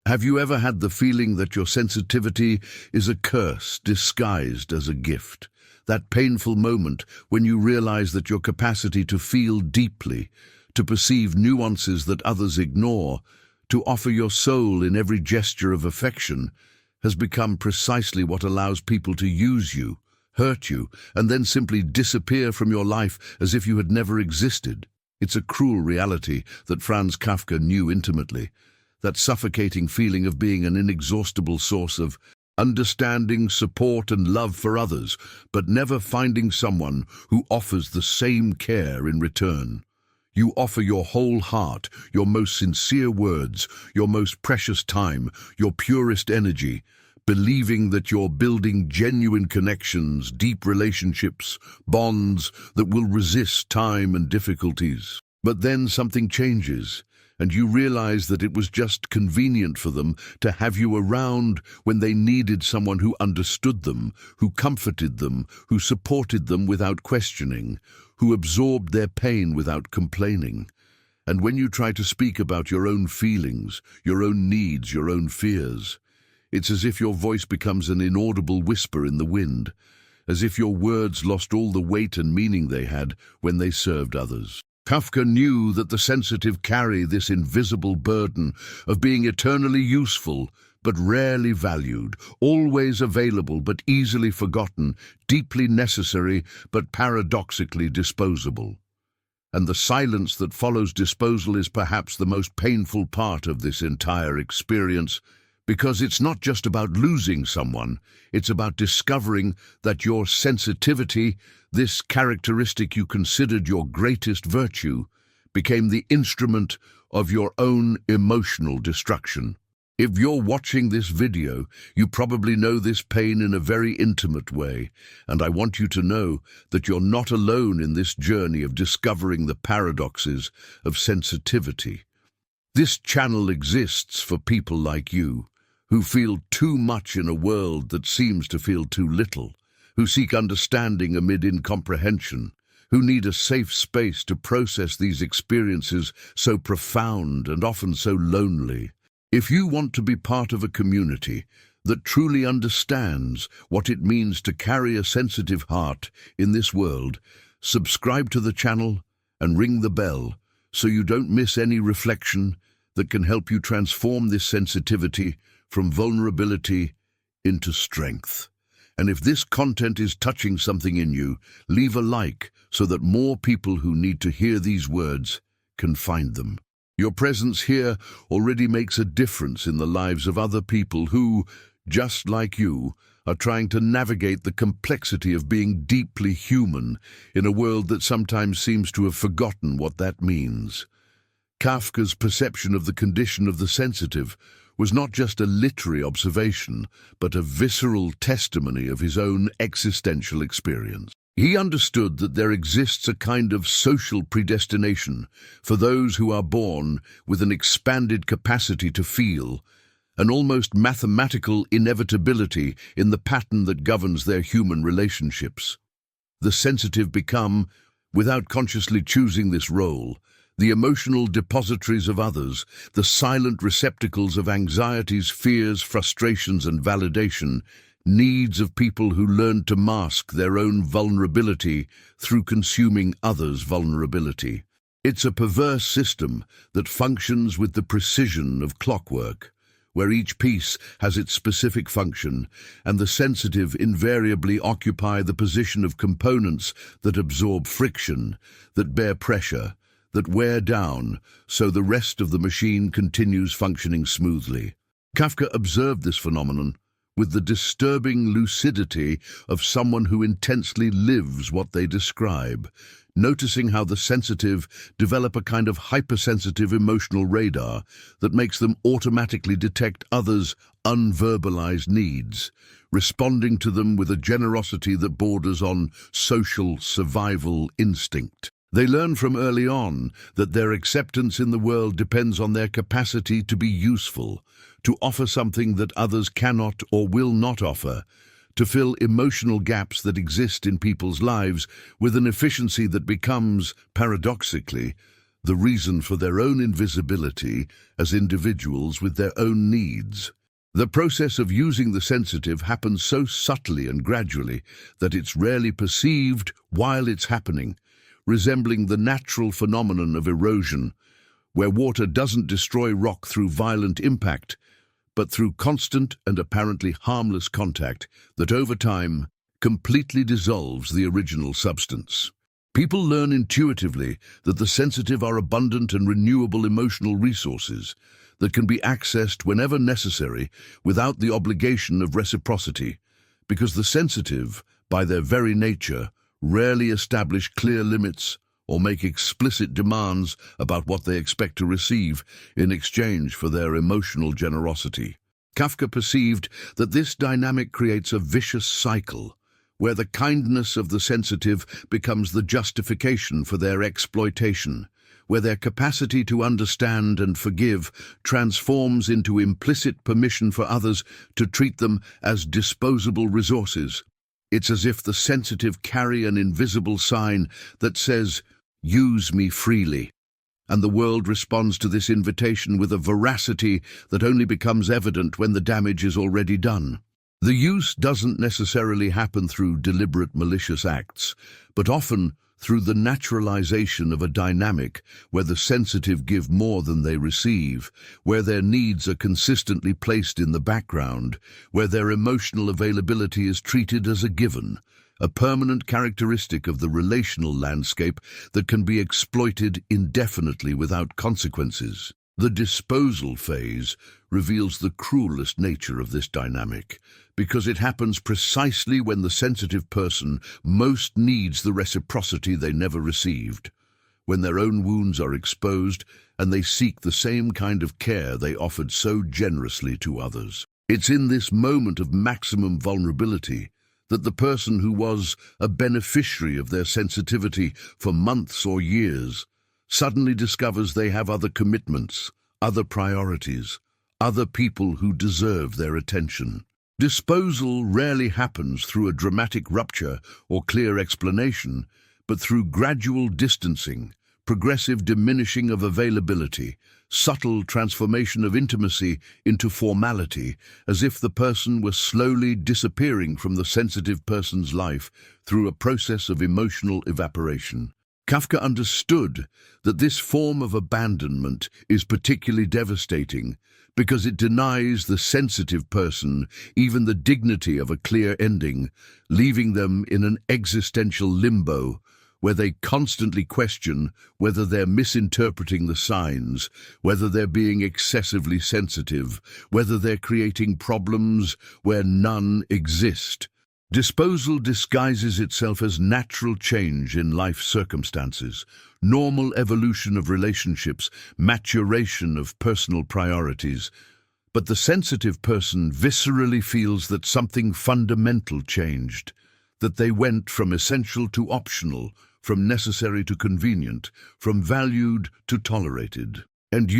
Have you ever had the feeling that your sensitivity is a curse disguised as a gift? That painful moment when you realize that your capacity to feel deeply, to perceive nuances that others ignore, to offer your soul in every gesture of affection, has become precisely what allows people to use you, hurt you, and then simply disappear from your life as if you had never existed. It's a cruel reality that Franz Kafka knew intimately, that suffocating feeling of being an inexhaustible source of understanding, support, and love for others, but never finding someone who offers the same care in return. You offer your whole heart, your most sincere words, your most precious time, your purest energy, believing that you're building genuine connections, deep relationships, bonds that will resist time and difficulties. But then something changes, and you realize that it was just convenient for them to have you around when they needed someone who understood them, who comforted them, who supported them without questioning, who absorbed their pain without complaining. And when you try to speak about your own feelings, your own needs, your own fears, it's as if your voice becomes an inaudible whisper in the wind, as if your words lost all the weight and meaning they had when they served others. Kafka knew that the sensitive carry this invisible burden of being eternally useful, but rarely valued, always available but easily forgotten, deeply necessary but paradoxically disposable. And the silence that follows disposal is perhaps the most painful part of this entire experience, because it's not just about losing someone, it's about discovering that your sensitivity, this characteristic you considered your greatest virtue, became the instrument of your own emotional destruction. If you're watching this video, you probably know this pain in a very intimate way, and I want you to know that you're not alone in this journey of discovering the paradoxes of sensitivity. This channel exists for people like you, who feel too much in a world that seems to feel too little, who seek understanding amid incomprehension, who need a safe space to process these experiences so profound and often so lonely. If you want to be part of a community that truly understands what it means to carry a sensitive heart in this world, subscribe to the channel and ring the bell so you don't miss any reflection that can help you transform this sensitivity from vulnerability into strength. And if this content is touching something in you, leave a like so that more people who need to hear these words can find them. Your presence here already makes a difference in the lives of other people who, just like you, are trying to navigate the complexity of being deeply human in a world that sometimes seems to have forgotten what that means. Kafka's perception of the condition of the sensitive was not just a literary observation, but a visceral testimony of his own existential experience. He understood that there exists a kind of social predestination for those who are born with an expanded capacity to feel, an almost mathematical inevitability in the pattern that governs their human relationships. The sensitive become, without consciously choosing this role, the emotional depositories of others, the silent receptacles of anxieties, fears, frustrations, and validation, needs of people who learn to mask their own vulnerability through consuming others' vulnerability. It's a perverse system that functions with the precision of clockwork, where each piece has its specific function, and the sensitive invariably occupy the position of components that absorb friction, that bear pressure, that wear down, so the rest of the machine continues functioning smoothly. Kafka observed this phenomenon with the disturbing lucidity of someone who intensely lives what they describe, noticing how the sensitive develop a kind of hypersensitive emotional radar that makes them automatically detect others' unverbalized needs, responding to them with a generosity that borders on social survival instinct. They learn from early on that their acceptance in the world depends on their capacity to be useful, to offer something that others cannot or will not offer, to fill emotional gaps that exist in people's lives with an efficiency that becomes, paradoxically, the reason for their own invisibility as individuals with their own needs. The process of using the sensitive happens so subtly and gradually that it's rarely perceived while it's happening, resembling the natural phenomenon of erosion, where water doesn't destroy rock through violent impact, but through constant and apparently harmless contact that over time completely dissolves the original substance. People learn intuitively that the sensitive are abundant and renewable emotional resources that can be accessed whenever necessary without the obligation of reciprocity, because the sensitive, by their very nature, rarely establish clear limits or make explicit demands about what they expect to receive in exchange for their emotional generosity. Kafka perceived that this dynamic creates a vicious cycle, where the kindness of the sensitive becomes the justification for their exploitation, where their capacity to understand and forgive transforms into implicit permission for others to treat them as disposable resources. It's as if the sensitive carry an invisible sign that says, "Use me freely," and the world responds to this invitation with a veracity that only becomes evident when the damage is already done. The use doesn't necessarily happen through deliberate malicious acts, but often through the naturalization of a dynamic where the sensitive give more than they receive, where their needs are consistently placed in the background, where their emotional availability is treated as a given, a permanent characteristic of the relational landscape that can be exploited indefinitely without consequences. The disposal phase reveals the cruelest nature of this dynamic, because it happens precisely when the sensitive person most needs the reciprocity they never received, when their own wounds are exposed and they seek the same kind of care they offered so generously to others. It's in this moment of maximum vulnerability that the person who was a beneficiary of their sensitivity for months or years suddenly discovers they have other commitments, other priorities, other people who deserve their attention. Disposal rarely happens through a dramatic rupture or clear explanation, but through gradual distancing, progressive diminishing of availability, subtle transformation of intimacy into formality, as if the person were slowly disappearing from the sensitive person's life through a process of emotional evaporation. Kafka understood that this form of abandonment is particularly devastating because it denies the sensitive person even the dignity of a clear ending, leaving them in an existential limbo where they constantly question whether they're misinterpreting the signs, whether they're being excessively sensitive, whether they're creating problems where none exist. Disposal disguises itself as natural change in life circumstances, normal evolution of relationships, maturation of personal priorities. But the sensitive person viscerally feels that something fundamental changed, that they went from essential to optional, from necessary to convenient, from valued to tolerated. And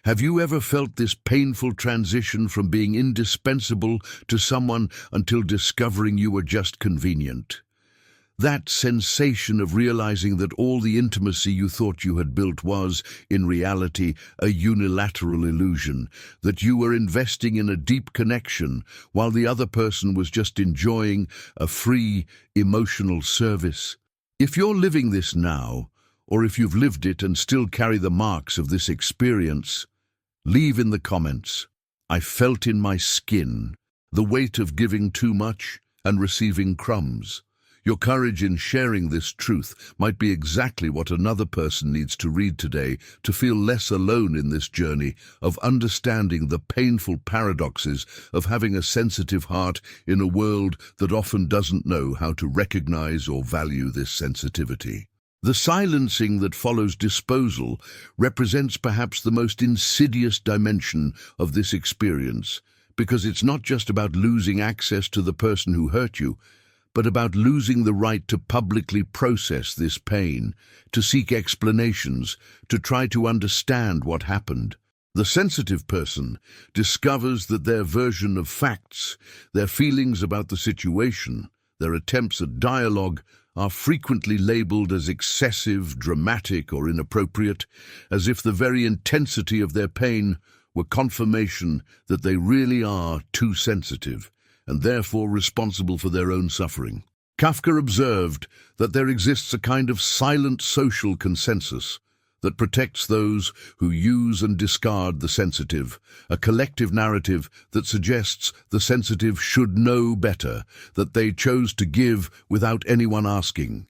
have you ever felt this painful transition from being indispensable to someone until discovering you were just convenient? That sensation of realizing that all the intimacy you thought you had built was, in reality, a unilateral illusion, that you were investing in a deep connection while the other person was just enjoying a free, emotional service. If you're living this now, or if you've lived it and still carry the marks of this experience, leave in the comments, "I felt in my skin the weight of giving too much and receiving crumbs." Your courage in sharing this truth might be exactly what another person needs to read today to feel less alone in this journey of understanding the painful paradoxes of having a sensitive heart in a world that often doesn't know how to recognize or value this sensitivity. The silencing that follows disposal represents perhaps the most insidious dimension of this experience, because it's not just about losing access to the person who hurt you, but about losing the right to publicly process this pain, to seek explanations, to try to understand what happened. The sensitive person discovers that their version of facts, their feelings about the situation, their attempts at dialogue are frequently labeled as excessive, dramatic, or inappropriate, as if the very intensity of their pain were confirmation that they really are too sensitive and therefore responsible for their own suffering. Kafka observed that there exists a kind of silent social consensus that protects those who use and discard the sensitive, a collective narrative that suggests the sensitive should know better, that they chose to give without anyone asking,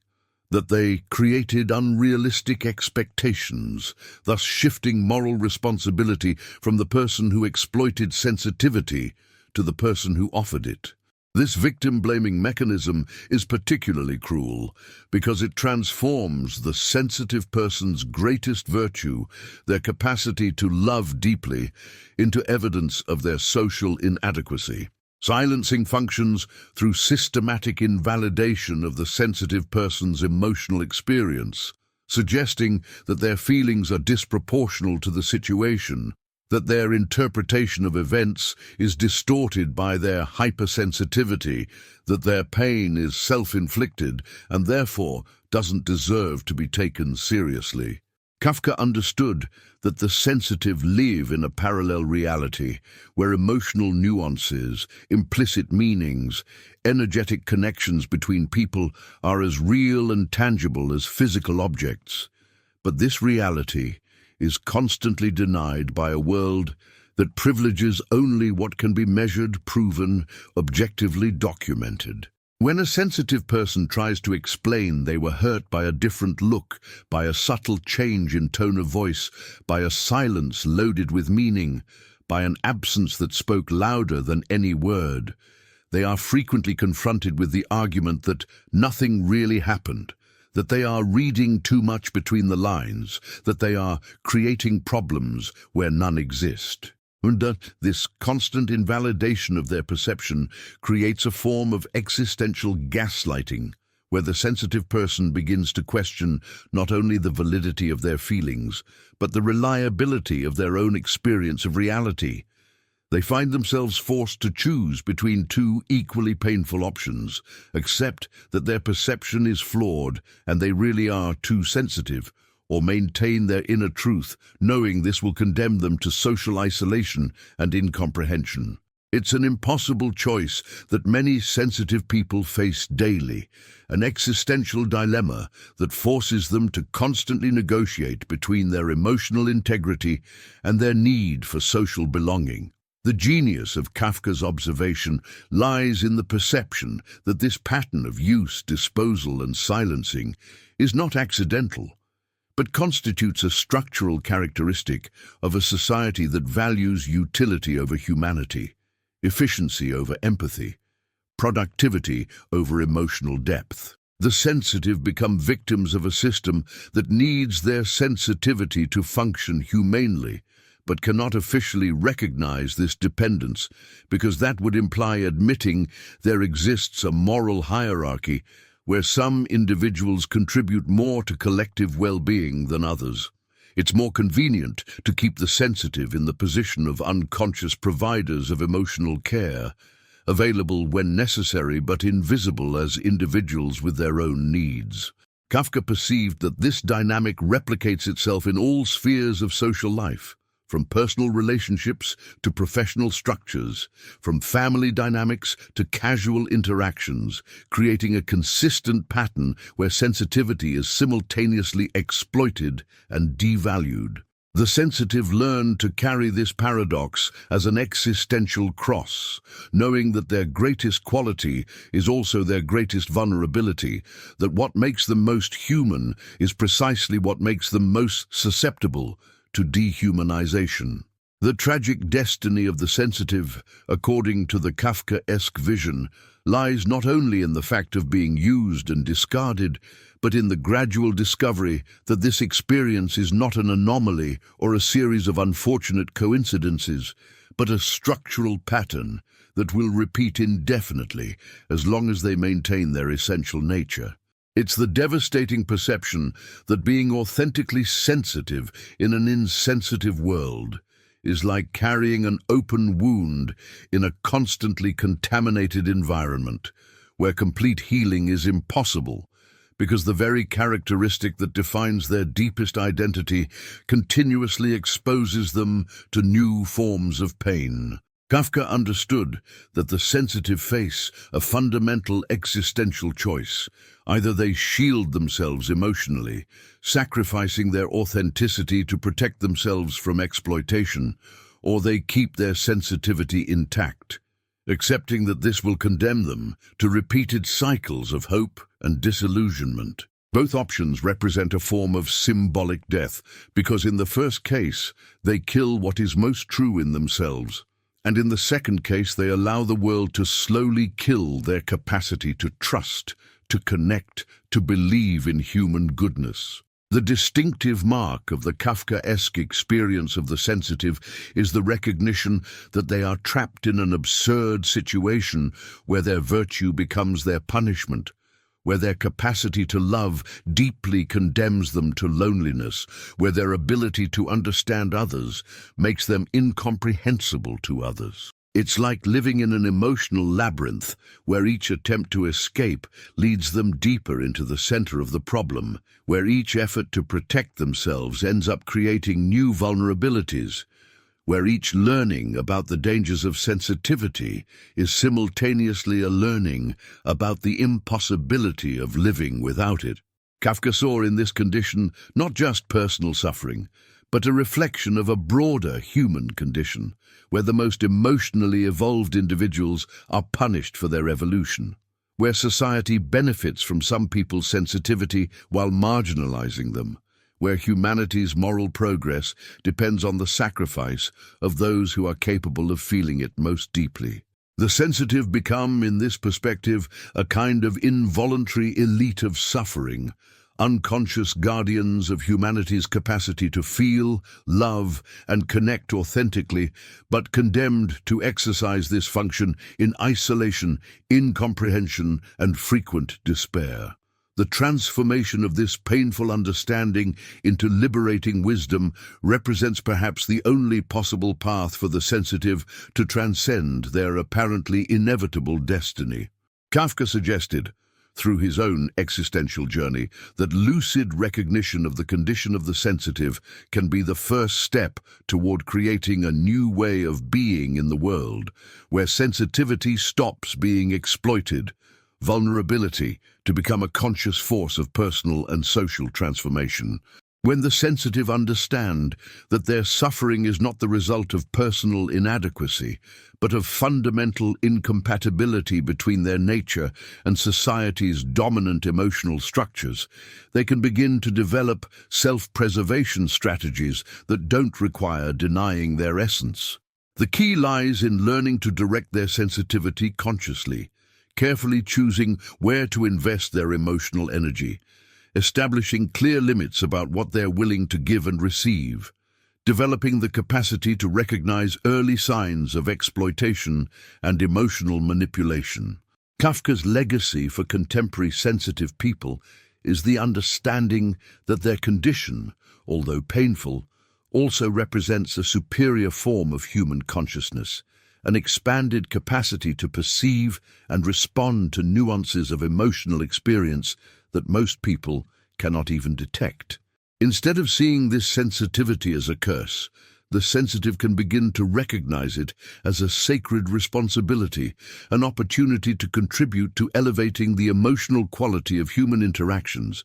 that they created unrealistic expectations, thus shifting moral responsibility from the person who exploited sensitivity to the person who offered it. This victim-blaming mechanism is particularly cruel because it transforms the sensitive person's greatest virtue, their capacity to love deeply, into evidence of their social inadequacy. Silencing functions through systematic invalidation of the sensitive person's emotional experience, suggesting that their feelings are disproportional to the situation, that their interpretation of events is distorted by their hypersensitivity, that their pain is self-inflicted and therefore doesn't deserve to be taken seriously. Kafka understood that the sensitive live in a parallel reality where emotional nuances, implicit meanings, energetic connections between people are as real and tangible as physical objects. But this reality is constantly denied by a world that privileges only what can be measured, proven, objectively documented. When a sensitive person tries to explain they were hurt by a different look, by a subtle change in tone of voice, by a silence loaded with meaning, by an absence that spoke louder than any word, they are frequently confronted with the argument that nothing really happened, that they are reading too much between the lines, that they are creating problems where none exist. And this constant invalidation of their perception creates a form of existential gaslighting, where the sensitive person begins to question not only the validity of their feelings, but the reliability of their own experience of reality. They find themselves forced to choose between two equally painful options, accept that their perception is flawed and they really are too sensitive, or maintain their inner truth, knowing this will condemn them to social isolation and incomprehension. It's an impossible choice that many sensitive people face daily, an existential dilemma that forces them to constantly negotiate between their emotional integrity and their need for social belonging. The genius of Kafka's observation lies in the perception that this pattern of use, disposal, and silencing is not accidental, but constitutes a structural characteristic of a society that values utility over humanity, efficiency over empathy, productivity over emotional depth. The sensitive become victims of a system that needs their sensitivity to function humanely, but cannot officially recognize this dependence because that would imply admitting there exists a moral hierarchy where some individuals contribute more to collective well-being than others. It's more convenient to keep the sensitive in the position of unconscious providers of emotional care, available when necessary but invisible as individuals with their own needs. Kafka perceived that this dynamic replicates itself in all spheres of social life, from personal relationships to professional structures, from family dynamics to casual interactions, creating a consistent pattern where sensitivity is simultaneously exploited and devalued. The sensitive learn to carry this paradox as an existential cross, knowing that their greatest quality is also their greatest vulnerability, that what makes them most human is precisely what makes them most susceptible to dehumanization. The tragic destiny of the sensitive, according to the Kafkaesque vision, lies not only in the fact of being used and discarded, but in the gradual discovery that this experience is not an anomaly or a series of unfortunate coincidences, but a structural pattern that will repeat indefinitely as long as they maintain their essential nature. It's the devastating perception that being authentically sensitive in an insensitive world is like carrying an open wound in a constantly contaminated environment, where complete healing is impossible because the very characteristic that defines their deepest identity continuously exposes them to new forms of pain. Kafka understood that the sensitive face a fundamental existential choice. Either they shield themselves emotionally, sacrificing their authenticity to protect themselves from exploitation, or they keep their sensitivity intact, accepting that this will condemn them to repeated cycles of hope and disillusionment. Both options represent a form of symbolic death, because in the first case, they kill what is most true in themselves, and in the second case, they allow the world to slowly kill their capacity to trust, to connect, to believe in human goodness. The distinctive mark of the Kafkaesque experience of the sensitive is the recognition that they are trapped in an absurd situation where their virtue becomes their punishment, where their capacity to love deeply condemns them to loneliness, where their ability to understand others makes them incomprehensible to others. It's like living in an emotional labyrinth where each attempt to escape leads them deeper into the center of the problem, where each effort to protect themselves ends up creating new vulnerabilities, where each learning about the dangers of sensitivity is simultaneously a learning about the impossibility of living without it. Kafka saw in this condition not just personal suffering, but a reflection of a broader human condition, where the most emotionally evolved individuals are punished for their evolution, where society benefits from some people's sensitivity while marginalizing them, where humanity's moral progress depends on the sacrifice of those who are capable of feeling it most deeply. The sensitive become, in this perspective, a kind of involuntary elite of suffering, unconscious guardians of humanity's capacity to feel, love, and connect authentically, but condemned to exercise this function in isolation, incomprehension, and frequent despair. The transformation of this painful understanding into liberating wisdom represents perhaps the only possible path for the sensitive to transcend their apparently inevitable destiny. Kafka suggested, through his own existential journey, that lucid recognition of the condition of the sensitive can be the first step toward creating a new way of being in the world, where sensitivity stops being exploited, vulnerability to become a conscious force of personal and social transformation. When the sensitive understand that their suffering is not the result of personal inadequacy, but of fundamental incompatibility between their nature and society's dominant emotional structures, they can begin to develop self-preservation strategies that don't require denying their essence. The key lies in learning to direct their sensitivity consciously, carefully choosing where to invest their emotional energy, establishing clear limits about what they're willing to give and receive, developing the capacity to recognize early signs of exploitation and emotional manipulation. Kafka's legacy for contemporary sensitive people is the understanding that their condition, although painful, also represents a superior form of human consciousness, an expanded capacity to perceive and respond to nuances of emotional experience that most people cannot even detect. Instead of seeing this sensitivity as a curse, the sensitive can begin to recognize it as a sacred responsibility, an opportunity to contribute to elevating the emotional quality of human interactions,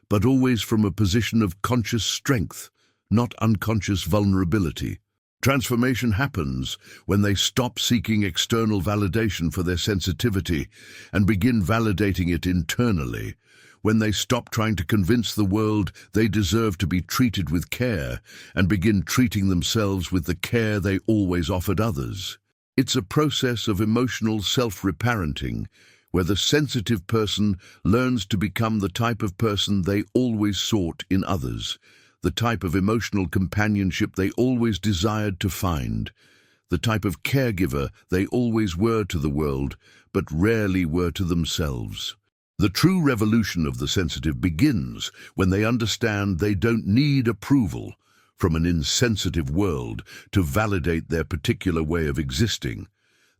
but always from a position of conscious strength, not unconscious vulnerability. Transformation happens when they stop seeking external validation for their sensitivity and begin validating it internally, when they stop trying to convince the world they deserve to be treated with care and begin treating themselves with the care they always offered others. It's a process of emotional self-reparenting, where the sensitive person learns to become the type of person they always sought in others, the type of emotional companionship they always desired to find, the type of caregiver they always were to the world, but rarely were to themselves. The true revolution of the sensitive begins when they understand they don't need approval from an insensitive world to validate their particular way of existing,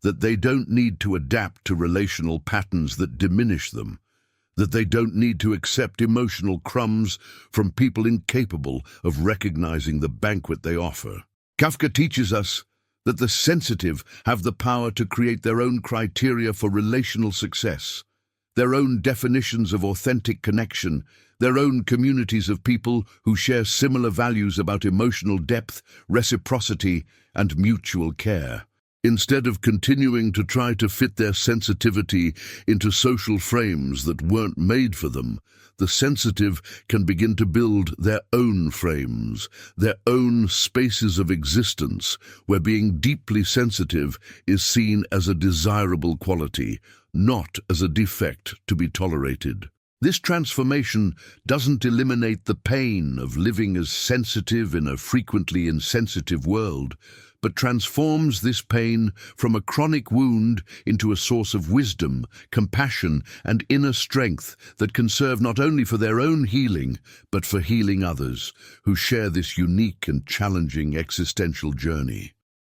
that they don't need to adapt to relational patterns that diminish them, that they don't need to accept emotional crumbs from people incapable of recognizing the banquet they offer. Kafka teaches us that the sensitive have the power to create their own criteria for relational success, their own definitions of authentic connection, their own communities of people who share similar values about emotional depth, reciprocity, and mutual care. Instead of continuing to try to fit their sensitivity into social frames that weren't made for them, the sensitive can begin to build their own frames, their own spaces of existence, where being deeply sensitive is seen as a desirable quality, not as a defect to be tolerated. This transformation doesn't eliminate the pain of living as sensitive in a frequently insensitive world, but transforms this pain from a chronic wound into a source of wisdom, compassion, and inner strength that can serve not only for their own healing, but for healing others who share this unique and challenging existential journey.